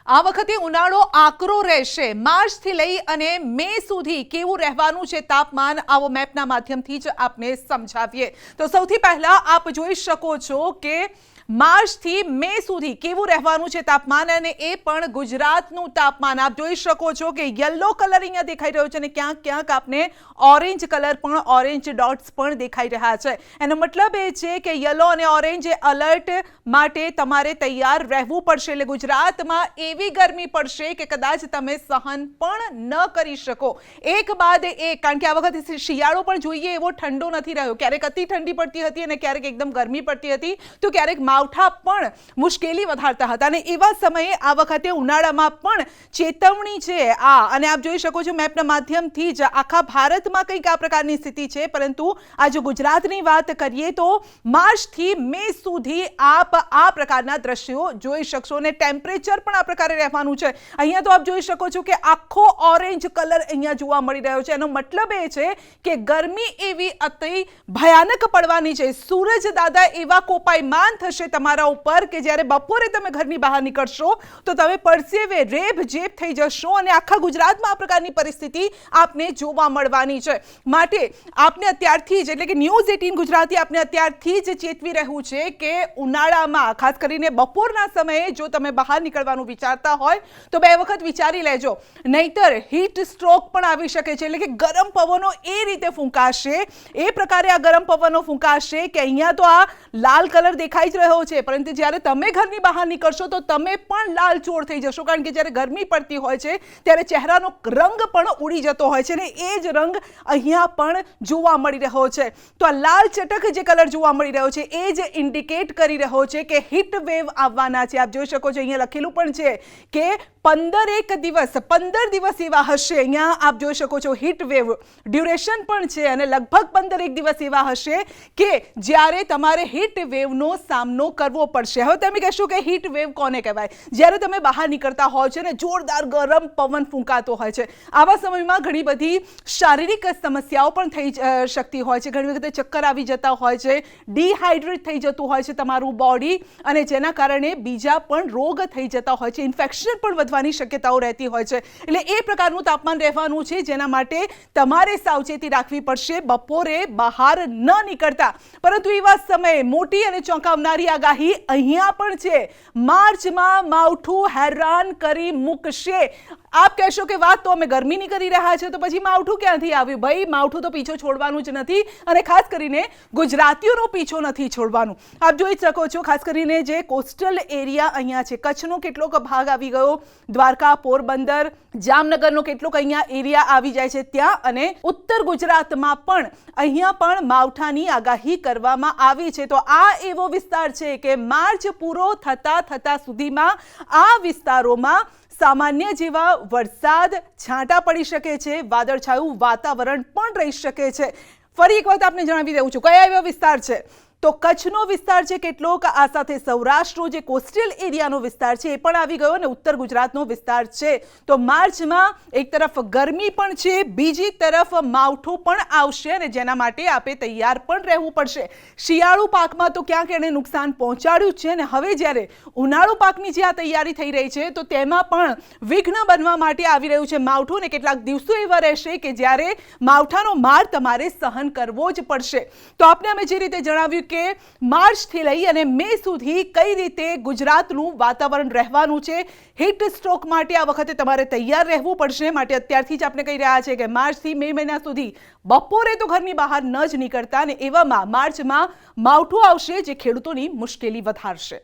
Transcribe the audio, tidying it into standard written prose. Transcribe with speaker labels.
Speaker 1: આ વખતે ઉનાળો આકરો રહેશે। માર્ચથી લઈ અને મે સુધી કેવું રહેવાનું છે તાપમાન, આવો મેપના માધ્યમથી જ આપને સમજાવીએ। તો સૌથી પહેલા આપ જોઈ શકો છો કે માર્ચથી મે સુધી કેવું રહેવાનું છે તાપમાન, અને એ પણ ગુજરાતનું તાપમાન આપ જોઈ શકો છો કે યલો કલર અહીંયા દેખાઈ રહ્યો છે અને ક્યાંક ક્યાંક આપને ઓરેન્જ કલર પણ, ઓરેન્જ ડોટ્સ પણ દેખાઈ રહ્યા છે। એનો મતલબ એ છે કે યલો અને ઓરેન્જ એલર્ટ માટે તમારે તૈયાર રહેવું પડશે। એટલે ગુજરાતમાં એવી ગરમી પડશે કે કદાચ તમે સહન પણ ન કરી શકો, એક બાદ એક। કારણ કે આ વખતે શિયાળો પણ જોઈએ એવો ઠંડો નથી રહ્યો, ક્યારેક અતિ ઠંડી પડતી હતી અને ક્યારેક એકદમ ગરમી પડતી હતી, તો ક્યારેક માવઠા પણ મુશ્કેલી વધારતા હતા। અને એવા સમયે આ વખતે ઉનાળામાં પણ ચેતવણી છે આ, અને આપ જોઈ શકો છો મેપના માધ્યમથી જ આખા ભારતમાં કંઈક આ પ્રકારની સ્થિતિ છે। પરંતુ આ જો ગુજરાતની વાત કરીએ તો માર્ચથી મે સુધી આપ આ પ્રકારના દ્રશ્યો જોઈ શકશો અને ટેમ્પરેચર પણ આ પ્રકારે રહેવાનું છે। અહીંયા તો આપ જોઈ શકો છો કે આખો ઓરેન્જ કલર અહીંયા જોવા મળી રહ્યો છે। એનો મતલબ એ છે કે ગરમી એવી અતિ ભયાનક પડવાની છે। સૂરજ દાદા એવા કોપાયમાન થશે તમારા ઉપર કે જ્યારે બપોરે તમે ઘરની બહાર નીકળશો તો તમે પરસેવે રેબઝેબ થઈ જશો, અને આખા ગુજરાતમાં આ પ્રકારની પરિસ્થિતિ આપને જોવા મળવાની છે। માટે આપને અત્યારથી જ, એટલે કે ન્યૂઝ 18 ગુજરાતી આપને અત્યારથી જ ચેતવી રહ્યું છે કે ઉનાળામાં ખાસ કરીને બપોરના સમયે જો તમે બહાર નીકળવાનું વિચારતા હોય તો બે વખત વિચારી લેજો, નહીતર હીટ સ્ટ્રોક પણ આવી શકે છે। એટલે કે ગરમ પવનો એ રીતે ફૂંકાશે, એ પ્રકારે આ ગરમ પવનો ફૂંકાશે કે અહીંયા તો આ લાલ કલર દેખાઈ જ રહ્યો છે, પરંતુ જ્યારે તમે ઘરની બહાર નીકળશો તો તમે પણ લાલચોળ થઈ જશો। કારણ કે જ્યારે ગરમી પડતી હોય છે ત્યારે ચહેરાનો રંગ પણ ઉડી જતો હોય છે, અને એ જ રંગ અહીંયા પણ જોવા મળી રહ્યો છે। તો આ લાલ ચટક જે કલર જોવા મળી રહ્યો છે એ જ ઇન્ડિકેટ કરી રહ્યો છે કે હીટ વેવ આવવાના છે। આપ જોઈ શકો છો અહીંયા લખેલું પણ છે કે 15 દિવસ એવા હશે। અહીંયા આપ જોઈ શકો છો હીટ વેવ ડ્યુરેશન પણ છે, અને લગભગ 15 દિવસ એવા હશે કે જ્યારે તમારે હીટ વેવનો સામનો કરવો પડશે। હવે તમે કહેશો કે હીટ વેવ કોને કહેવાય? જ્યારે તમે બહાર નીકળતા હોય છે ને જોરદાર ગરમ પવન ફૂંકાતો હોય છે, આવા સમયમાં ઘણી બધી શારીરિક સમસ્યાઓ પણ થઈ શકતી હોય છે। ઘણી વખતે ચક્કર આવી જતા હોય છે, ડિહાઇડ્રેટ થઈ જતું હોય છે તમારું બોડી, અને જેના કારણે બીજા પણ રોગ થઈ જતા હોય છે, ઇન્ફેક્શન પણ વધવાની શક્યતાઓ રહેતી હોય છે। એટલે એ પ્રકારનું તાપમાન રહેવાનું છે, જેના માટે તમારે સાવચેતી રાખવી પડશે બપોરે બહાર ન નીકળતા। પરંતુ એવા સમયે મોટી અને ચોંકાવનારી આગાહી અહીંયા પણ છે, માર્ચમાં માવઠું હેરાન કરી મૂકશે। આપ કહેશો કે વાત તો અમે ગરમીની કરી રહ્યા છે, તો પછી માવઠું ક્યાંથી આવ્યું? ભાઈ, માવઠું તો પીછો છોડવાનું જ નથી, અને ખાસ કરીને ગુજરાતીઓનો પીછો નથી છોડવાનું। આપ જોઈ શકો છો ખાસ કરીને જે કોસ્ટલ એરિયા અહીંયા છે, કચ્છનો કેટલોક ભાગ આવી ગયો, દ્વારકા, પોરબંદર, જામનગરનો કેટલોક અહીંયા એરિયા આવી જાય છે ત્યાં, અને ઉત્તર ગુજરાતમાં પણ અહીંયા પણ માવઠાની આગાહી કરવામાં આવી છે। તો આ એવો વિસ્તાર છે કે માર્ચ પૂરો થતા સુધીમાં આ વિસ્તારોમાં સામાન્ય જેવા વરસાદ, છાંટા પડી શકે છે, વાદળછાયું વાતાવરણ પણ રહી શકે છે। ફરી એક વખત આપને જણાવી દઉં છું કયા એવા વિસ્તાર છે, તો કચ્છનો વિસ્તાર છે કેટલોક, આ સાથે સૌરાષ્ટ્રનો જે કોસ્ટલ એરિયાનો વિસ્તાર છે એ પણ આવી ગયો, અને ઉત્તર ગુજરાતનો વિસ્તાર છે। તો માર્ચમાં એક તરફ ગરમી પણ છે, બીજી તરફ માવઠું પણ આવશે, અને જેના માટે આપે તૈયાર પણ રહેવું પડશે। શિયાળુ પાકમાં તો ક્યાંક એને નુકસાન પહોંચાડ્યું છે, અને હવે જ્યારે ઉનાળુ પાકની જે આ તૈયારી થઈ રહી છે તો તેમાં પણ વિઘ્ન બનવા માટે આવી રહ્યું છે માવઠું, અને કેટલાક દિવસો એવા રહેશે કે જ્યારે માવઠાનો માર તમારે સહન કરવો જ પડશે। તો આપણે અમે જે રીતે જણાવ્યું કે માર્ચથી લઈ અને મે સુધી કઈ રીતે ગુજરાતનું વાતાવરણ રહેવાનું છે, હીટ સ્ટ્રોક માટે આ વખતે તમારે તૈયાર રહેવું પડશે। માટે અત્યારથી જ આપણે કહી રહ્યા છે કે માર્ચથી મે મહિના સુધી બપોરે તો ઘરની બહાર ન જ નીકળતા, અને એવામાં માર્ચમાં માવઠું આવશે જે ખેડૂતોની મુશ્કેલી વધારશે।